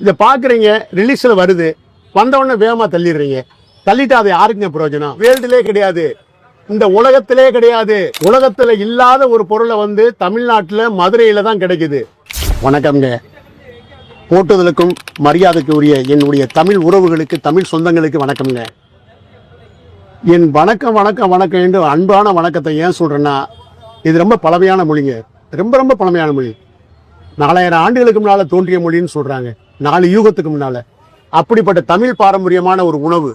இதை பாக்குறீங்க, ரிலீஸ்ல வருது, வந்த உடனே வேகமா தள்ளிடுறீங்க. தள்ளிட்டு அது யாருக்குங்க பிரயோஜனம்? வேர்ல்டுலே கிடையாது, இந்த உலகத்திலே கிடையாது. உலகத்துல இல்லாத ஒரு பொருளை வந்து தமிழ்நாட்டுல மதுரையில தான் கிடைக்குது. வணக்கம்ங்க. போட்டுதலுக்கும் மரியாதைக்கு உரிய என்னுடைய தமிழ் உறவுகளுக்கு, தமிழ் சொந்தங்களுக்கு வணக்கம்ங்க. என் வணக்கம் வணக்கம் வணக்கம் என்று அன்பான வணக்கத்தை ஏன் சொல்றேன்னா, இது ரொம்ப பழமையான மொழிங்க. ரொம்ப ரொம்ப பழமையான மொழி. 4000 ஆண்டுகளுக்கு முன்னால தோன்றிய மொழின்னு சொல்றாங்க, 4 யுகத்துக்கு முன்னால. அப்படிப்பட்ட தமிழ் பாரம்பரியமான ஒரு உணவு.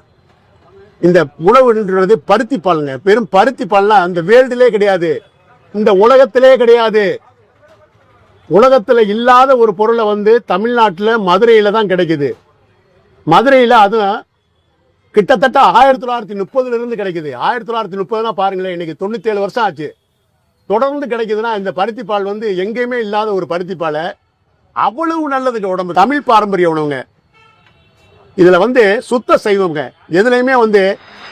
இந்த உணவுன்றது பருத்தி பாலுங்க. பெரும் பருத்தி பால்னா அந்த வேர்ல்டுலே கிடையாது, இந்த உலகத்திலே கிடையாது. உலகத்துல இல்லாத ஒரு பொருளை வந்து தமிழ்நாட்டுல மதுரையில தான் கிடைக்குது. மதுரையில அதுவும் கிட்டத்தட்ட 1930 இருந்து கிடைக்குது. 1930 பாருங்களேன், இன்னைக்கு 97 வருஷம் ஆச்சு. தொடர்ந்து கிடைக்குதுன்னா இந்த பருத்தி பால் வந்து எங்கேயுமே இல்லாத ஒரு பருத்தி பாலை அவ்வளவு நல்லதுங்க உடம்பு. தமிழ் பாரம்பரிய உணவுங்க. இதுல வந்து சுத்த சைவங்க. எதுலையுமே வந்து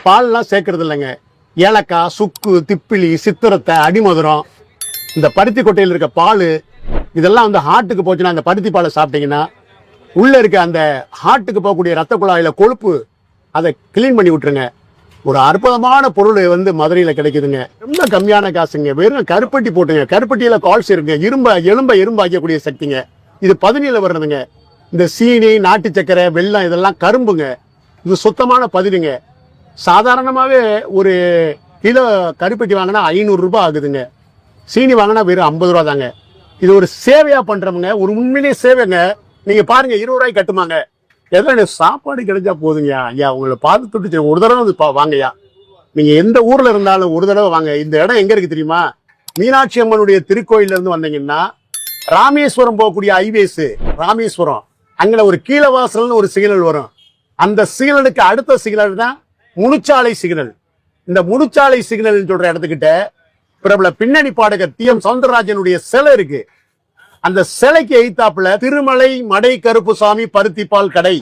பால்லாம் சேர்க்கறது இல்லைங்க. ஏலக்காய், சுக்கு, திப்பிலி, சித்திரத்தை, அடிமதுரம், இந்த பருத்தி கொட்டையில் இருக்க பால், இதெல்லாம் வந்து ஹார்ட்டுக்கு போச்சுன்னா அந்த பருத்தி பாலை சாப்பிட்டீங்கன்னா உள்ள இருக்க அந்த ஹார்ட்டுக்கு போகக்கூடிய ரத்த குழாயில கொழுப்பு அதை கிளீன் பண்ணி விட்டுருங்க. ஒரு அற்புதமான பொருள் வந்து மதுரையில கிடைக்குதுங்க. ரொம்ப கம்மியான காசுங்க. வெறும் கருப்பட்டி போட்டுங்க. கருப்பட்டியில கால்ஸ் இருக்குங்க. எலும்பை எறும்பாக்கக்கூடிய சக்திங்க. இது பதினில வர்றதுங்க. இந்த சீனி, நாட்டு சக்கரை, வெல்லம் இதெல்லாம் கரும்புங்க. இது சுத்தமான பதினுங்க. சாதாரணமாகவே ஒரு கிலோ கருப்பட்டி வாங்கினா 500 ரூபாய் ஆகுதுங்க. சீனி வாங்கினா வெறும் 50 ரூபா தாங்க. இது ஒரு சேவையா பண்றவங்க, ஒரு உண்மையிலேயே சேவைங்க. நீங்க பாருங்க, 20 ரூபாய்க்கு கட்டுமாங்க. எதாவது சாப்பாடு கிடைச்சா போதுங்கய்யா. ஐயா உங்களை பார்த்து தொட்டு ஒரு தடவை வந்து வாங்கய்யா. நீங்க எந்த ஊர்ல இருந்தாலும் ஒரு தடவை வாங்க. இந்த இடம் எங்க இருக்கு தெரியுமா? மீனாட்சி அம்மனுடைய திருக்கோயில இருந்து வந்தீங்கன்னா ராமேஸ்வரம் போகக்கூடிய ஹைவேஸ், ராமேஸ்வரம் அங்கே ஒரு கீழவாசல்னு ஒரு சிக்னல் வரும். அந்த சிக்னலுக்கு அடுத்த சிக்னல் தான் முனுச்சாலை சிக்னல். இந்த முனுச்சாலை சிக்னல் சொல்ற இடத்துக்கிட்ட பிரபல பின்னணி பாடகர் டி.எம். சௌந்தரராஜனுடைய சிலை இருக்கு. அந்த சிலைக்கு எய்தாப்புல திருமலை மடை கருப்புசாமி பருத்திப்பால் கடை.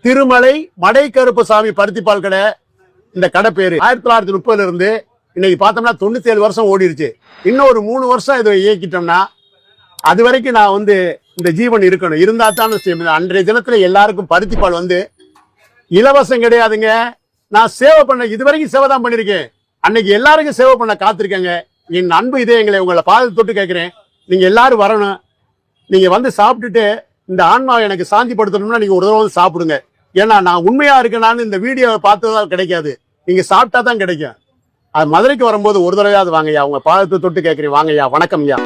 திருமலை மடை கருப்புசாமி பருத்திப்பால் கடை. இந்த கடை பேரு 1930 இருந்து இன்னைக்கு பார்த்தோம்னா 97 வருஷம் ஓடிடுச்சு. இன்னும் ஒரு 3 வருஷம் இதை இயக்கிட்டோம்னா அது வரைக்கும் நான் வந்து இந்த ஜீவன் இருக்கணும். இருந்தா தான் அன்றைய தினத்துல எல்லாருக்கும் பருத்திப்பால் வந்து இலவசம் கிடையாதுங்க. நான் சேவை பண்ண, இது வரைக்கும் சேவை தான் பண்ணிருக்கேன். அன்னைக்கு எல்லாருக்கும் சேவை பண்ண காத்திருக்கேங்க. என் அன்பு இதயங்களை உங்களை பாதத்தை தொட்டு கேட்கிறேன், நீங்க எல்லாரும் வரணும். நீங்க வந்து சாப்பிட்டுட்டு இந்த ஆன்மாவை எனக்கு சாந்திப்படுத்தணும்னா நீங்க ஒரு தடவை வந்து சாப்பிடுங்க. ஏன்னா நான் உண்மையா இருக்கேனான்னு இந்த வீடியோவை பார்த்ததால் கிடைக்காது, நீங்க சாப்பிட்டா தான் கிடைக்கும். அது மதுரைக்கு வரும்போது ஒரு தடவையாவது வாங்கய்யா. உங்க பாதத்தை தொட்டு கேட்கிறேன், வாங்கய்யா. வணக்கம் ஐயா.